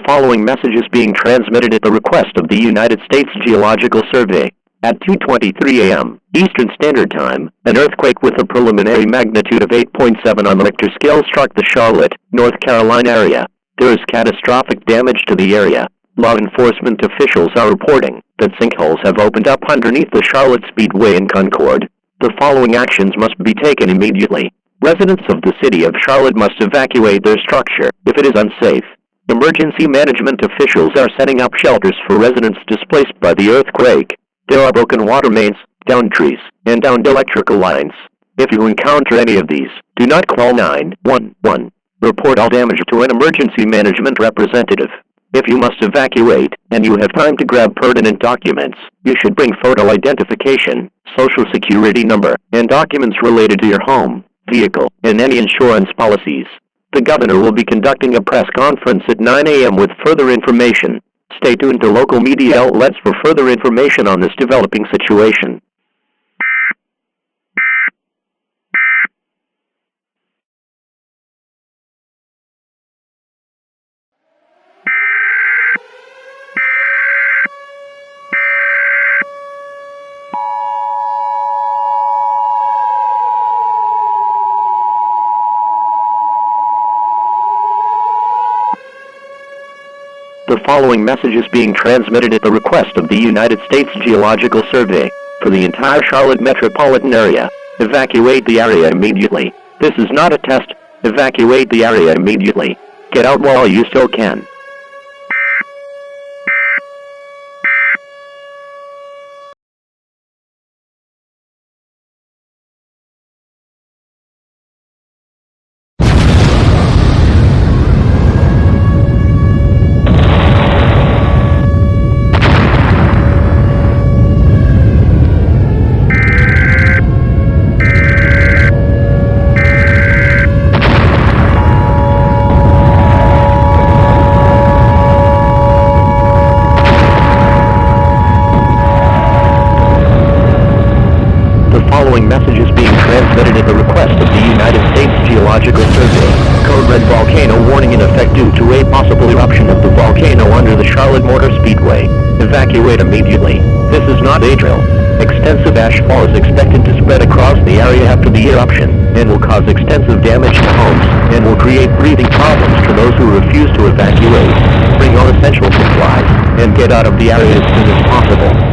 following message is being transmitted at the request of the United States Geological Survey. At 2:23 a.m. Eastern Standard Time, an earthquake with a preliminary magnitude of 8.7 on the Richter scale struck the Charlotte, North Carolina area. There is catastrophic damage to the area. Law enforcement officials are reporting that sinkholes have opened up underneath the Charlotte Speedway in Concord. The following actions must be taken immediately. Residents of the city of Charlotte must evacuate their structure if it is unsafe. Emergency management officials are setting up shelters for residents displaced by the earthquake. There are broken water mains, downed trees, and downed electrical lines. If you encounter any of these, do not call 911. Report all damage to an emergency management representative. If you must evacuate, and you have time to grab pertinent documents, you should bring photo identification, social security number, and documents related to your home, vehicle, and any insurance policies. The governor will be conducting a press conference at 9 a.m. with further information. Stay tuned to local media outlets for further information on this developing situation. The following message is being transmitted at the request of the United States Geological Survey. For the entire Charlotte metropolitan area, evacuate the area immediately. This is not a test. Evacuate the area immediately. Get out while you still can. The following message is being transmitted at the request of the United States Geological Survey. Code Red Volcano warning in effect due to a possible eruption of the volcano under the Charlotte Motor Speedway. Evacuate immediately. This is not a drill. Extensive ash fall is expected to spread across the area after the eruption, and will cause extensive damage to homes, and will create breathing problems to those who refuse to evacuate. Bring all essential supplies, and get out of the area as soon as possible.